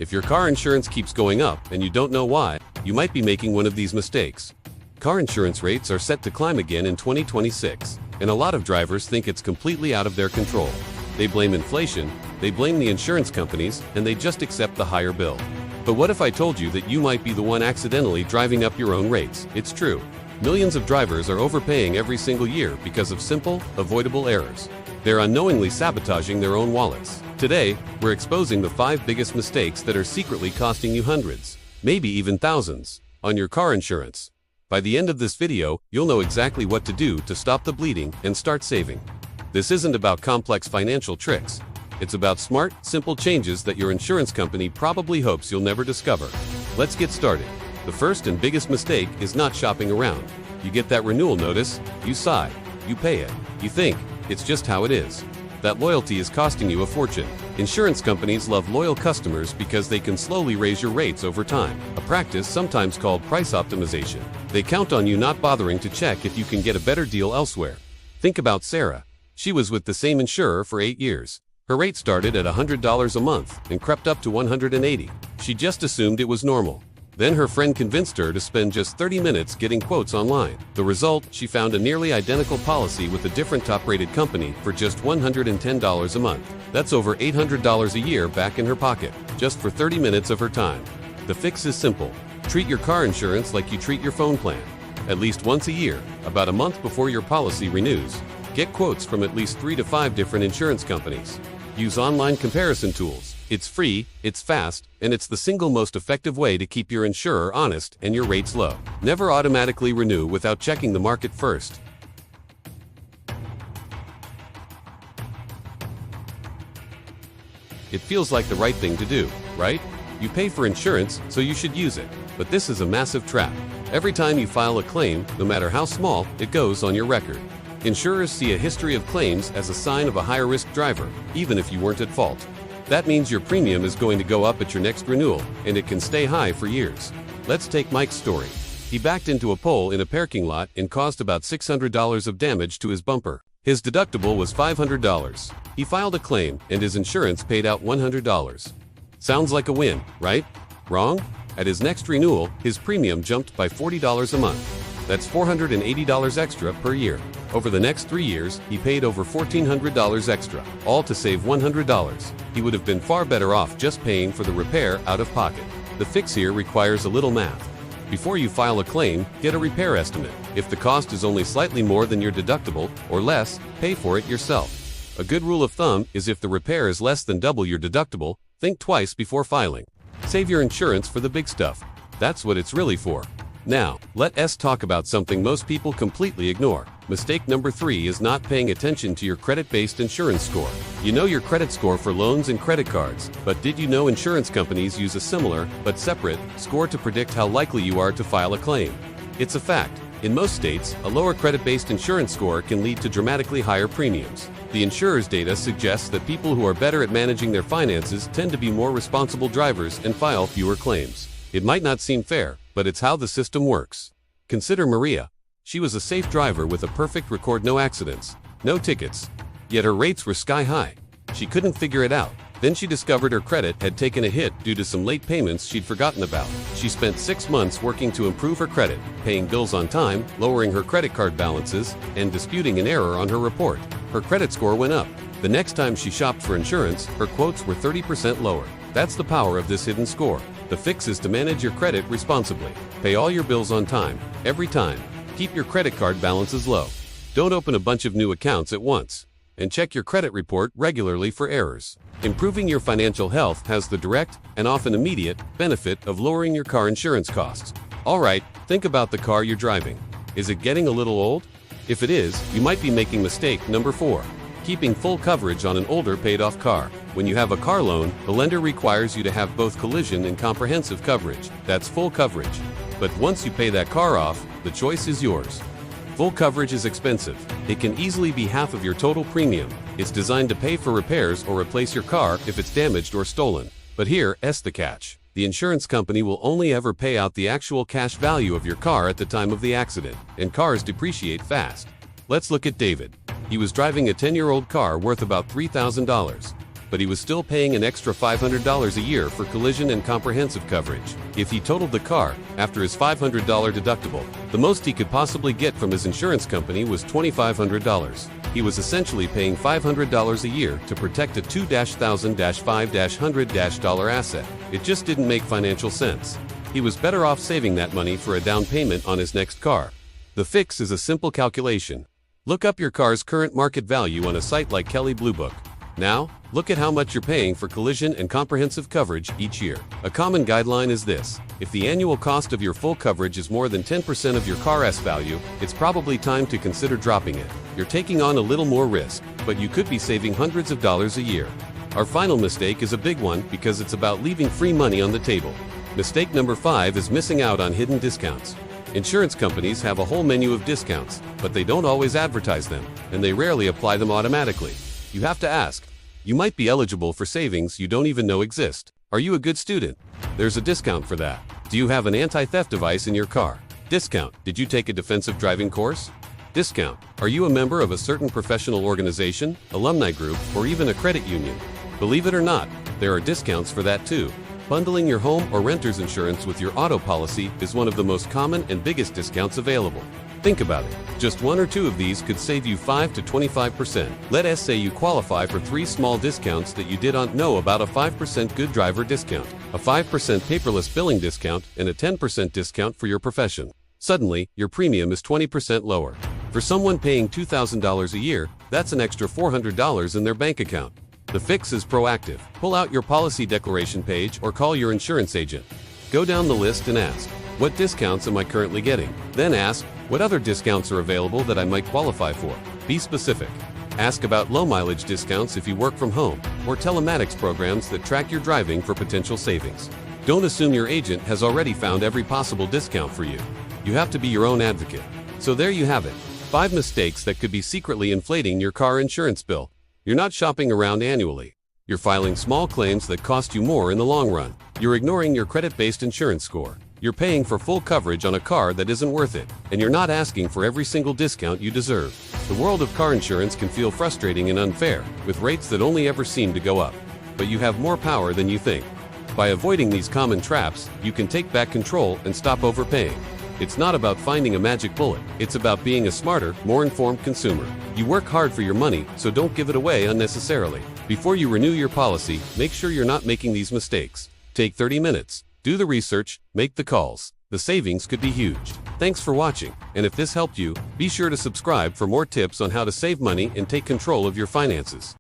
If your car insurance keeps going up and you don't know why, you might be making one of these mistakes. Car insurance rates are set to climb again in 2026, and a lot of drivers think it's completely out of their control. They blame inflation, they blame the insurance companies, and they just accept the higher bill. But what if I told you that you might be the one accidentally driving up your own rates? It's true. Millions of drivers are overpaying every single year because of simple, avoidable errors. They're unknowingly sabotaging their own wallets. Today, we're exposing the 5 biggest mistakes that are secretly costing you hundreds, maybe even thousands, on your car insurance. By the end of this video, you'll know exactly what to do to stop the bleeding and start saving. This isn't about complex financial tricks. It's about smart, simple changes that your insurance company probably hopes you'll never discover. Let's get started. The first and biggest mistake is not shopping around. You get that renewal notice, you sigh, you pay it, you think, it's just how it is. That loyalty is costing you a fortune. Insurance companies love loyal customers because they can slowly raise your rates over time, a practice sometimes called price optimization. They count on you not bothering to check if you can get a better deal elsewhere. Think about Sarah. She was with the same insurer for 8 years. Her rate started at $100 a month and crept up to $180. She just assumed it was normal. Then her friend convinced her to spend just 30 minutes getting quotes online. The result, she found a nearly identical policy with a different top-rated company for just $110 a month. That's over $800 a year back in her pocket, just for 30 minutes of her time. The fix is simple. Treat your car insurance like you treat your phone plan. At least once a year, about a month before your policy renews, get quotes from at least 3 to 5 different insurance companies. Use online comparison tools. It's free, it's fast, and it's the single most effective way to keep your insurer honest and your rates low. Never automatically renew without checking the market first. It feels like the right thing to do, right? You pay for insurance, so you should use it. But this is a massive trap. Every time you file a claim, no matter how small, it goes on your record. Insurers see a history of claims as a sign of a higher-risk driver, even if you weren't at fault. That means your premium is going to go up at your next renewal, and it can stay high for years. Let's take Mike's story. He backed into a pole in a parking lot and caused about $600 of damage to his bumper. His deductible was $500. He filed a claim, and his insurance paid out $100. Sounds like a win, right? Wrong? At his next renewal, his premium jumped by $40 a month. That's $480 extra per year. Over the next 3 years, he paid over $1,400 extra, all to save $100. He would have been far better off just paying for the repair out of pocket. The fix here requires a little math. Before you file a claim, get a repair estimate. If the cost is only slightly more than your deductible, or less, pay for it yourself. A good rule of thumb is if the repair is less than double your deductible, think twice before filing. Save your insurance for the big stuff. That's what it's really for. Now, let's talk about something most people completely ignore. Mistake number 3 is not paying attention to your credit-based insurance score. You know your credit score for loans and credit cards, but did you know insurance companies use a similar, but separate, score to predict how likely you are to file a claim? It's a fact. In most states, a lower credit-based insurance score can lead to dramatically higher premiums. The insurer's data suggests that people who are better at managing their finances tend to be more responsible drivers and file fewer claims. It might not seem fair, but it's how the system works. Consider Maria. She was a safe driver with a perfect record, no accidents, no tickets. Yet her rates were sky high. She couldn't figure it out. Then she discovered her credit had taken a hit due to some late payments she'd forgotten about. She spent 6 months working to improve her credit, paying bills on time, lowering her credit card balances, and disputing an error on her report. Her credit score went up. The next time she shopped for insurance, her quotes were 30% lower. That's the power of this hidden score. The fix is to manage your credit responsibly. Pay all your bills on time, every time. Keep your credit card balances low. Don't open a bunch of new accounts at once. And check your credit report regularly for errors. Improving your financial health has the direct, and often immediate, benefit of lowering your car insurance costs. Alright, think about the car you're driving. Is it getting a little old? If it is, you might be making mistake number 4. Keeping full coverage on an older paid-off car. When you have a car loan, the lender requires you to have both collision and comprehensive coverage. That's full coverage. But once you pay that car off, the choice is yours. Full coverage is expensive. It can easily be half of your total premium. It's designed to pay for repairs or replace your car if it's damaged or stolen. But here's the catch. The insurance company will only ever pay out the actual cash value of your car at the time of the accident, and cars depreciate fast. Let's look at David. He was driving a 10-year-old car worth about $3,000. but he was still paying an extra $500 a year for collision and comprehensive coverage. If he totaled the car, after his $500 deductible, the most he could possibly get from his insurance company was $2,500. He was essentially paying $500 a year to protect a $2,000-$500 asset. It just didn't make financial sense. He was better off saving that money for a down payment on his next car. The fix is a simple calculation. Look up your car's current market value on a site like Kelley Blue Book. Now, look at how much you're paying for collision and comprehensive coverage each year. A common guideline is this: if the annual cost of your full coverage is more than 10% of your car's value, it's probably time to consider dropping it. You're taking on a little more risk, but you could be saving hundreds of dollars a year. Our final mistake is a big one because it's about leaving free money on the table. Mistake number 5 is missing out on hidden discounts. Insurance companies have a whole menu of discounts, but they don't always advertise them, and they rarely apply them automatically. You have to ask. You might be eligible for savings you don't even know exist. Are you a good student? There's a discount for that. Do you have an anti-theft device in your car? Discount. Did you take a defensive driving course? Discount. Are you a member of a certain professional organization, alumni group, or even a credit union? Believe it or not, there are discounts for that too. Bundling your home or renter's insurance with your auto policy is one of the most common and biggest discounts available. Think about it. Just 1 or 2 of these could save you 5 to 25%. Let's say you qualify for 3 small discounts that you didn't know about: a 5% good driver discount, a 5% paperless billing discount, and a 10% discount for your profession. Suddenly, your premium is 20% lower. For someone paying $2,000 a year, that's an extra $400 in their bank account. The fix is proactive. Pull out your policy declaration page or call your insurance agent. Go down the list and ask, what discounts am I currently getting? Then ask, what other discounts are available that I might qualify for? Be specific. Ask about low mileage discounts if you work from home, or telematics programs that track your driving for potential savings. Don't assume your agent has already found every possible discount for you. You have to be your own advocate. So there you have it. 5 mistakes that could be secretly inflating your car insurance bill. You're not shopping around annually. You're filing small claims that cost you more in the long run. You're ignoring your credit-based insurance score. You're paying for full coverage on a car that isn't worth it. And you're not asking for every single discount you deserve. The world of car insurance can feel frustrating and unfair, with rates that only ever seem to go up. But you have more power than you think. By avoiding these common traps, you can take back control and stop overpaying. It's not about finding a magic bullet. It's about being a smarter, more informed consumer. You work hard for your money, so don't give it away unnecessarily. Before you renew your policy, make sure you're not making these mistakes. Take 30 minutes. Do the research, make the calls. The savings could be huge. Thanks for watching, and if this helped you, be sure to subscribe for more tips on how to save money and take control of your finances.